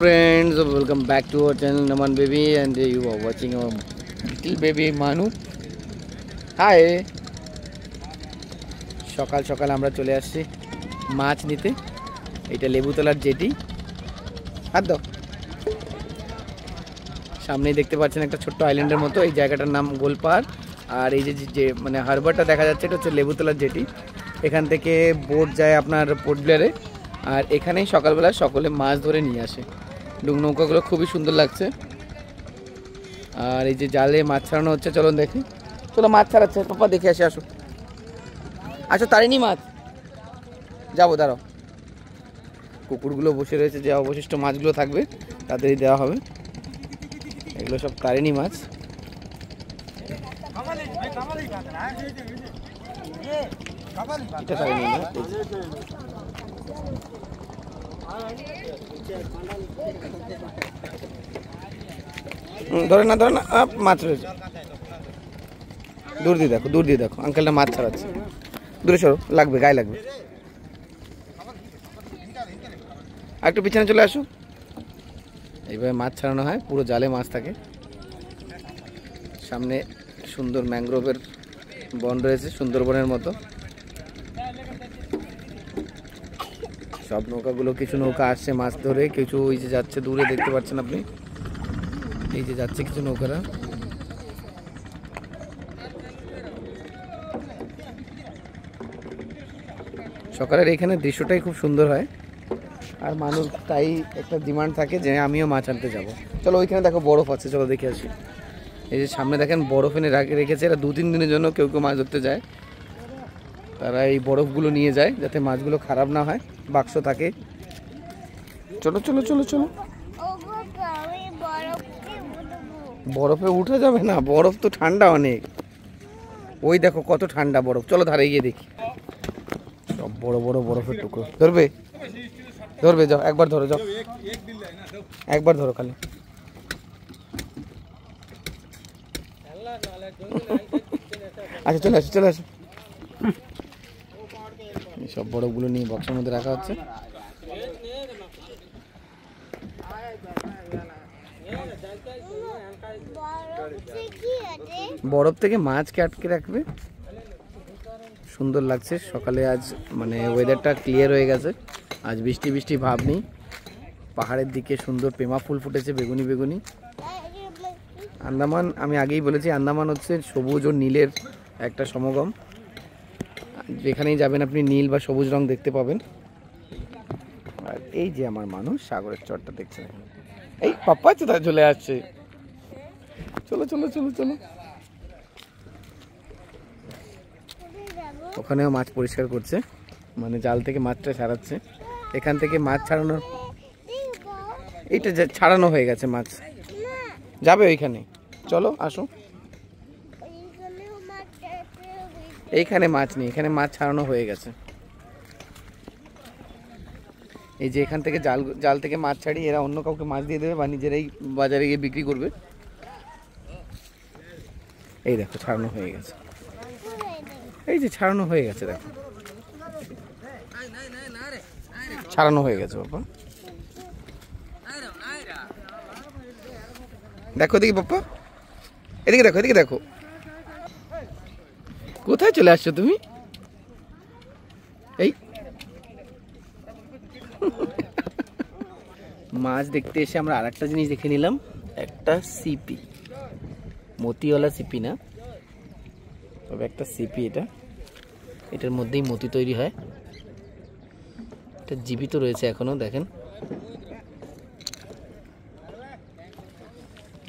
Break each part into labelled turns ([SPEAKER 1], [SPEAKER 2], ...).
[SPEAKER 1] Friends, welcome back to our channel Naman Baby, and you are watching our little baby Manu. Hi. সকাল সকাল আমরা চলে আসছি মাছ নিতে। এটা লেবুতলার জেটি। হাত দাও। সামনেই দেখতে পাচ্ছেন একটা ছোট্ট আইল্যান্ডের মতো। এই জায়গাটার নাম গোলপাহাড়। আর এই যে মানে হারবারটা দেখা যাচ্ছে এটা হচ্ছে লেবুতলার জেটি। এখান থেকে বোট যায় আপনার পোর্ট ব্লেয়ারে। আর এখানেই সকালবেলা সকলে মাছ ধরে নিয়ে আসে। নৌকাগুলো খুবই সুন্দর লাগছে। আর এই যে জালে মাছ ছাড়ানো হচ্ছে, চলো দেখি। চলো মাছ ছাড়াচ্ছে, পাপা দেখে আসে। আসো আসো, তারিনি মাছ। যাবো, দাঁড়াও। কুকুরগুলো বসে রয়েছে, যে অবশিষ্ট মাছগুলো থাকবে তাদেরই দেওয়া হবে। এগুলো সব তারিনি মাছ। এটা তারিনি মাছ। ধরে না মাছ রয়েছে। দূর দিয়ে দেখো আঙ্কেলটা মাছ ছাড়াচ্ছে। দূরে সরো, লাগবে, গায়ে লাগবে। আর একটু পিছনে চলে আসো। এইভাবে মাছ ছাড়ানো হয়, পুরো জালে মাছ থাকে। সামনে সুন্দর ম্যানগ্রোভের বন রয়েছে, সুন্দরবনের মতো। সব নৌকাগুলো, কিছু নৌকা আসছে মাছ ধরে, কিছু ওই যে যাচ্ছে দূরে, দেখতে পাচ্ছেন আপনি। এই যে যাচ্ছে কিছু নৌকারা। সকালের এখানে দৃশ্যটাই খুব সুন্দর হয়। আর মানুষ তাই একটা ডিমান্ড থাকে যে আমিও মাছ আনতে যাব। চলো ওইখানে দেখো বরফ আছে, চলো দেখে আসি। এই যে সামনে দেখেন বরফ এনে রেখেছে। এরা 2-3 দিনের জন্য কেউ কেউ মাছ ধরতে যায়। তারা এই বরফগুলো নিয়ে যায় যাতে মাছগুলো খারাপ না হয়। বাক্স থাকে। চলো চলো চলো চলো। বরফে উঠে যাবে না, বরফ তো ঠান্ডা অনেক। ওই দেখো কত ঠান্ডা বরফ। চলো ধারে গিয়ে দেখি। সব বড় বড় বরফের টুকরো। ধরবে যাও, একবার ধরো, যাও একবার ধরো খালি। আচ্ছা চলে আসো। সব বরফগুলো নিয়ে বক্সের মধ্যে রাখা হচ্ছে। বরফ থেকে মাছকে আটকে রাখবে। সুন্দর লাগছে সকালে। আজ মানে ওয়েদারটা ক্লিয়ার হয়ে গেছে। আজ বৃষ্টি ভাব নেই। পাহাড়ের দিকে সুন্দর পেমা ফুল ফুটেছে, বেগুনি। আন্দামান, আমি আগেই বলেছি, আন্দামান হচ্ছে সবুজ ও নীলের একটা সমাগম। যেখানেই যাবেন আপনি নীল বা সবুজ রং দেখতে পাবেন। আর এই যে আমার মানুষ সাগরের চরটা দেখছেন। এই পাপ্পা চলে আসছে। চলো চলো চলো চলো। ওখানেও মাছ পরিষ্কার করছে, মানে জাল থেকে মাছটা ছাড়াচ্ছে। এখান থেকে মাছ ছাড়ানো, এইটা ছাড়ানো হয়ে গেছে মাছ। যাবে ওইখানে, চলো আসো। এইখানে মাছ নেই, এখানে মাছ ছাড়ানো হয়ে গেছে। এই যে এখান থেকে জাল থেকে মাছ ছাড়ি, এরা অন্য কাউকে মাছ দিয়ে দেবে বা নিজেরাই বাজারে গিয়ে বিক্রি করবে। এই দেখো ছাড়ানো হয়ে গেছে। এই যে ছাড়ানো হয়ে গেছে, দেখো ছাড়ানো হয়ে গেছে বাবা। দেখো দেখি বাপ্পা, এদিকে দেখো। কোথায় চলে আসছো তুমি? এই মাছ দেখতে এসে আমরা আর একটা জিনিস দেখে নিলাম। একটা সিপি, মতিওয়ালা সিপি না, তবে একটা সিপি। এটার মধ্যেই মতি তৈরি হয়। এটা জীবিত রয়েছে এখনো, দেখেন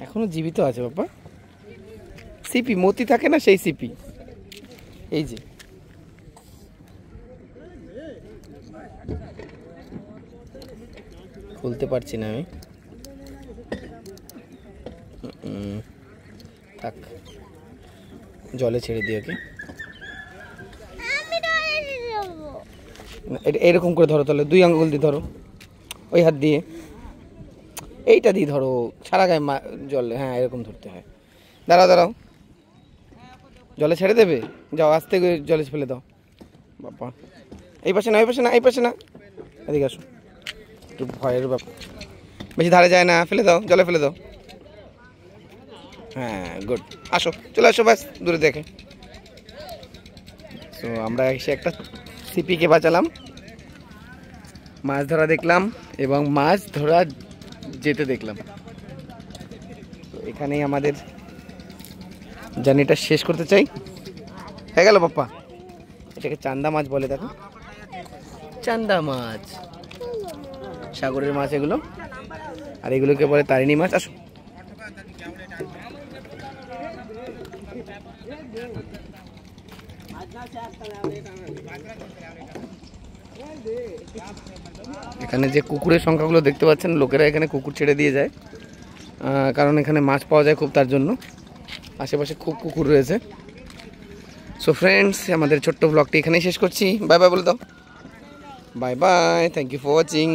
[SPEAKER 1] এখনো জীবিত আছে বাবা। সিপি, মতি থাকে না, সেই সিপি। এই যে খুলতে পারছি না আমি, থাক, জলে ছেড়ে দিই ওকে। এরকম করে ধরো, তাহলে 2 আঙ্গুল দিয়ে ধরো, ওই হাত দিয়ে, এইটা দিয়ে ধরো, সারা গায়ে জলে। হ্যাঁ এরকম ধরতে হয়। দাঁড়াও, জলে ছেড়ে দেবে, যাও আস্তে করে জলে ফেলে দাও বাবা। এই পাশে না, এই পাশে না, এদিকে আসো। একটু ভয়ের ব্যাপার। বেশি ধারে যায় না, ফেলে দাও, জলে ফেলে দাও। হ্যাঁ গুড, আসো, চলে আসো, ব্যাস দূরে দেখে। তো আমরা এসে একটা সিপিকে বাঁচালাম, মাছ ধরা দেখলাম এবং মাছ ধরা যেতে দেখলাম। তো এখানেই আমাদের জার্নিটা শেষ করতে চাই। হয়ে গেল পাপ্পা। এটাকে চান্দা মাছ বলে, দেখো চান্দা মাছ, সাগরের মাছ এগুলো, আর এগুলোকে বলে তারিণী মাছ। আসো, এখানে যে কুকুরের সংখ্যাগুলো দেখতে পাচ্ছেন, লোকেরা এখানে কুকুর ছেড়ে দিয়ে যায়, কারণ এখানে মাছ পাওয়া যায় খুব, তার জন্য। আশেপাশে খুব কুকুর রয়েছে। সো ফ্রেন্ডস, আমাদের ছোট্ট ব্লগটি এখানেই শেষ করছি। বাই বাই বলে দাও। Bye bye, thank you for watching.